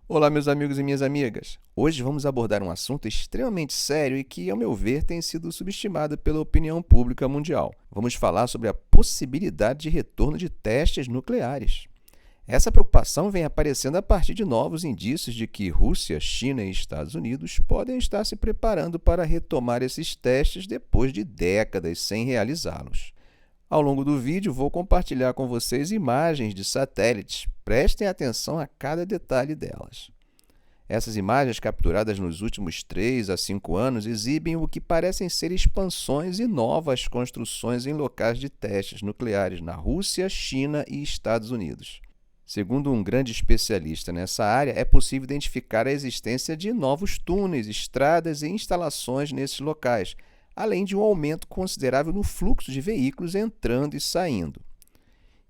Olá, meus amigos e minhas amigas. Hoje vamos abordar um assunto extremamente sério e que, ao meu ver, tem sido subestimado pela opinião pública mundial. Vamos falar sobre a possibilidade de retorno de testes nucleares. Essa preocupação vem aparecendo a partir de novos indícios de que Rússia, China e Estados Unidos podem estar se preparando para retomar esses testes depois de décadas sem realizá-los. Ao longo do vídeo, vou compartilhar com vocês imagens de satélites. Prestem atenção a cada detalhe delas. Essas imagens, capturadas nos últimos 3 a 5 anos, exibem o que parecem ser expansões e novas construções em locais de testes nucleares na Rússia, China e Estados Unidos. Segundo um grande especialista nessa área, é possível identificar a existência de novos túneis, estradas e instalações nesses locais, além de um aumento considerável no fluxo de veículos entrando e saindo.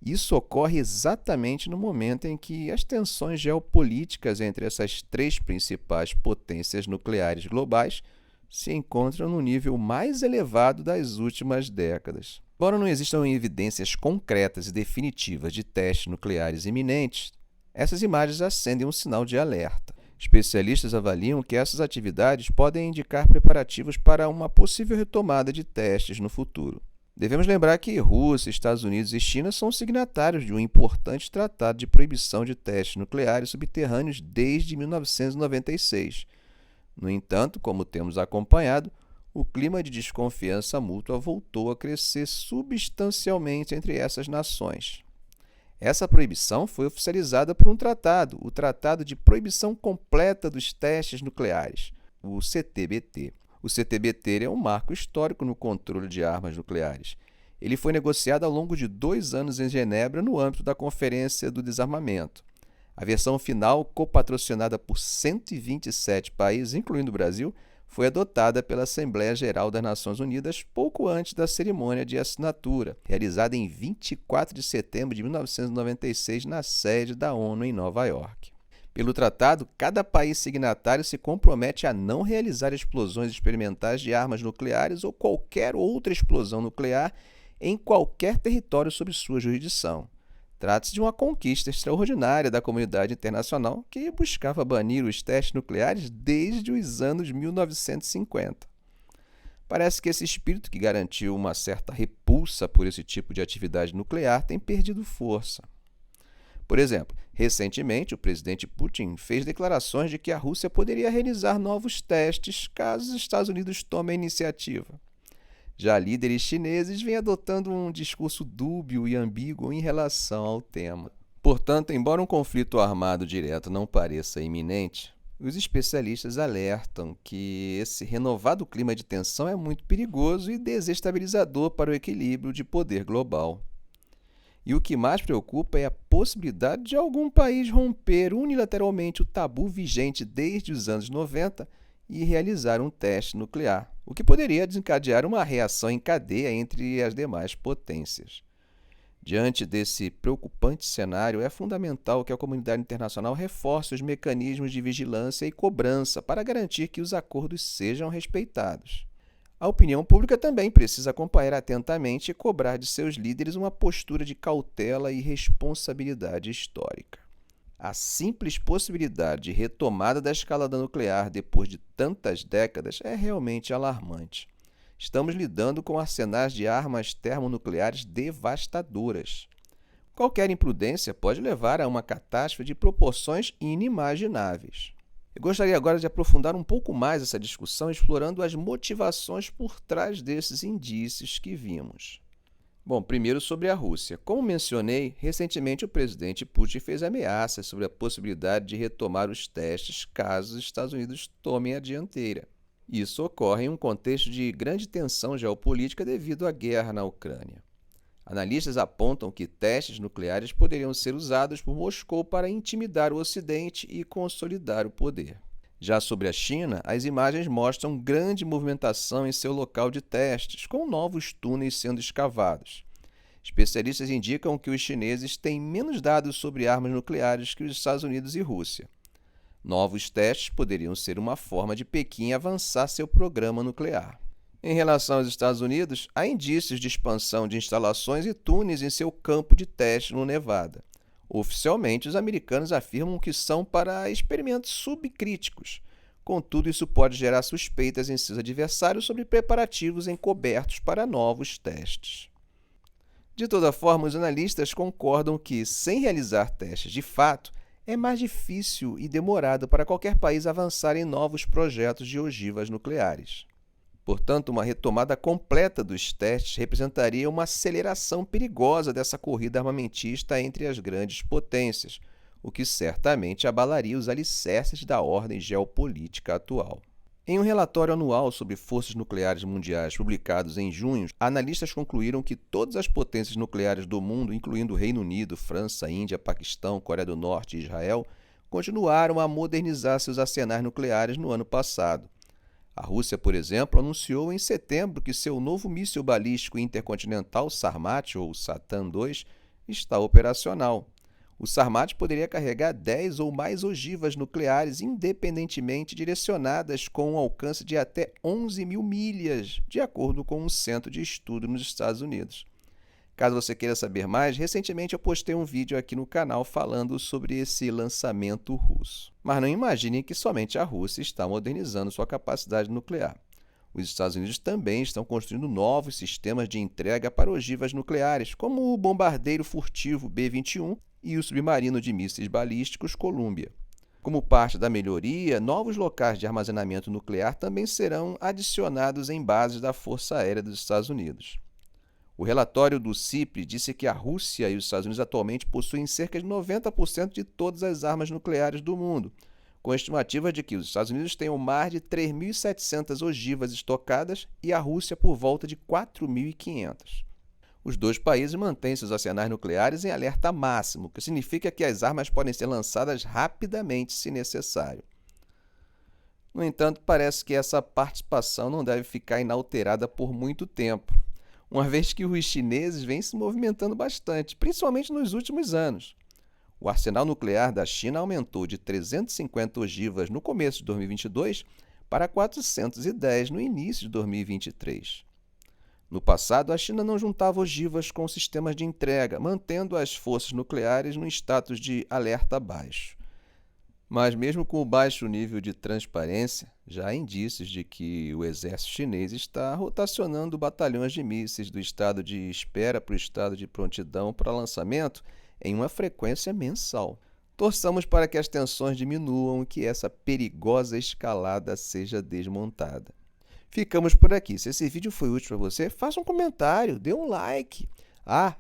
Isso ocorre exatamente no momento em que as tensões geopolíticas entre essas 3 principais potências nucleares globais se encontram no nível mais elevado das últimas décadas. Embora não existam evidências concretas e definitivas de testes nucleares iminentes, essas imagens acendem um sinal de alerta. Especialistas avaliam que essas atividades podem indicar preparativos para uma possível retomada de testes no futuro. Devemos lembrar que Rússia, Estados Unidos e China são signatários de um importante tratado de proibição de testes nucleares subterrâneos desde 1996. No entanto, como temos acompanhado, o clima de desconfiança mútua voltou a crescer substancialmente entre essas nações. Essa proibição foi oficializada por um tratado, o Tratado de Proibição Completa dos Testes Nucleares, o CTBT. O CTBT é um marco histórico no controle de armas nucleares. Ele foi negociado ao longo de 2 anos em Genebra no âmbito da Conferência do Desarmamento. A versão final, copatrocinada por 127 países, incluindo o Brasil, foi adotada pela Assembleia Geral das Nações Unidas pouco antes da cerimônia de assinatura, realizada em 24 de setembro de 1996 na sede da ONU em Nova York. Pelo tratado, cada país signatário se compromete a não realizar explosões experimentais de armas nucleares ou qualquer outra explosão nuclear em qualquer território sob sua jurisdição. Trata-se de uma conquista extraordinária da comunidade internacional que buscava banir os testes nucleares desde os anos 1950. Parece que esse espírito que garantiu uma certa repulsa por esse tipo de atividade nuclear tem perdido força. Por exemplo, recentemente o presidente Putin fez declarações de que a Rússia poderia realizar novos testes caso os Estados Unidos tomem a iniciativa. Já líderes chineses vêm adotando um discurso dúbio e ambíguo em relação ao tema. Portanto, embora um conflito armado direto não pareça iminente, os especialistas alertam que esse renovado clima de tensão é muito perigoso e desestabilizador para o equilíbrio de poder global. E o que mais preocupa é a possibilidade de algum país romper unilateralmente o tabu vigente desde os anos 90 e realizar um teste nuclear, o que poderia desencadear uma reação em cadeia entre as demais potências. Diante desse preocupante cenário, é fundamental que a comunidade internacional reforce os mecanismos de vigilância e cobrança para garantir que os acordos sejam respeitados. A opinião pública também precisa acompanhar atentamente e cobrar de seus líderes uma postura de cautela e responsabilidade histórica. A simples possibilidade de retomada da escalada nuclear depois de tantas décadas é realmente alarmante. Estamos lidando com arsenais de armas termonucleares devastadoras. Qualquer imprudência pode levar a uma catástrofe de proporções inimagináveis. Eu gostaria agora de aprofundar um pouco mais essa discussão, explorando as motivações por trás desses indícios que vimos. Bom, primeiro sobre a Rússia. Como mencionei, recentemente o presidente Putin fez ameaças sobre a possibilidade de retomar os testes caso os Estados Unidos tomem a dianteira. Isso ocorre em um contexto de grande tensão geopolítica devido à guerra na Ucrânia. Analistas apontam que testes nucleares poderiam ser usados por Moscou para intimidar o Ocidente e consolidar o poder. Já sobre a China, as imagens mostram grande movimentação em seu local de testes, com novos túneis sendo escavados. Especialistas indicam que os chineses têm menos dados sobre armas nucleares que os Estados Unidos e Rússia. Novos testes poderiam ser uma forma de Pequim avançar seu programa nuclear. Em relação aos Estados Unidos, há indícios de expansão de instalações e túneis em seu campo de teste no Nevada. Oficialmente, os americanos afirmam que são para experimentos subcríticos. Contudo, isso pode gerar suspeitas em seus adversários sobre preparativos encobertos para novos testes. De toda forma, os analistas concordam que, sem realizar testes de fato, é mais difícil e demorado para qualquer país avançar em novos projetos de ogivas nucleares. Portanto, uma retomada completa dos testes representaria uma aceleração perigosa dessa corrida armamentista entre as grandes potências, o que certamente abalaria os alicerces da ordem geopolítica atual. Em um relatório anual sobre forças nucleares mundiais publicado em junho, analistas concluíram que todas as potências nucleares do mundo, incluindo Reino Unido, França, Índia, Paquistão, Coreia do Norte e Israel, continuaram a modernizar seus arsenais nucleares no ano passado. A Rússia, por exemplo, anunciou em setembro que seu novo míssil balístico intercontinental Sarmat, ou Satan II, está operacional. O Sarmat poderia carregar 10 ou mais ogivas nucleares independentemente direcionadas com um alcance de até 11 mil milhas, de acordo com um centro de estudo nos Estados Unidos. Caso você queira saber mais, recentemente eu postei um vídeo aqui no canal falando sobre esse lançamento russo. Mas não imaginem que somente a Rússia está modernizando sua capacidade nuclear. Os Estados Unidos também estão construindo novos sistemas de entrega para ogivas nucleares, como o bombardeiro furtivo B-21 e o submarino de mísseis balísticos Columbia. Como parte da melhoria, novos locais de armazenamento nuclear também serão adicionados em bases da Força Aérea dos Estados Unidos. O relatório do CIPRI disse que a Rússia e os Estados Unidos atualmente possuem cerca de 90% de todas as armas nucleares do mundo, com a estimativa de que os Estados Unidos tenham mais de 3.700 ogivas estocadas e a Rússia por volta de 4.500. Os dois países mantêm seus arsenais nucleares em alerta máximo, o que significa que as armas podem ser lançadas rapidamente se necessário. No entanto, parece que essa participação não deve ficar inalterada por muito tempo, uma vez que os chineses vêm se movimentando bastante, principalmente nos últimos anos. O arsenal nuclear da China aumentou de 350 ogivas no começo de 2022 para 410 no início de 2023. No passado, a China não juntava ogivas com sistemas de entrega, mantendo as forças nucleares no status de alerta baixo. Mas mesmo com o baixo nível de transparência, já há indícios de que o exército chinês está rotacionando batalhões de mísseis do estado de espera para o estado de prontidão para lançamento em uma frequência mensal. Torçamos para que as tensões diminuam e que essa perigosa escalada seja desmontada. Ficamos por aqui. Se esse vídeo foi útil para você, faça um comentário, dê um like.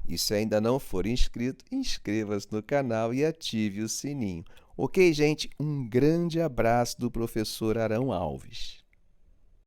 E se ainda não for inscrito, inscreva-se no canal e ative o sininho. Ok, gente? Um grande abraço do professor Arão Alves.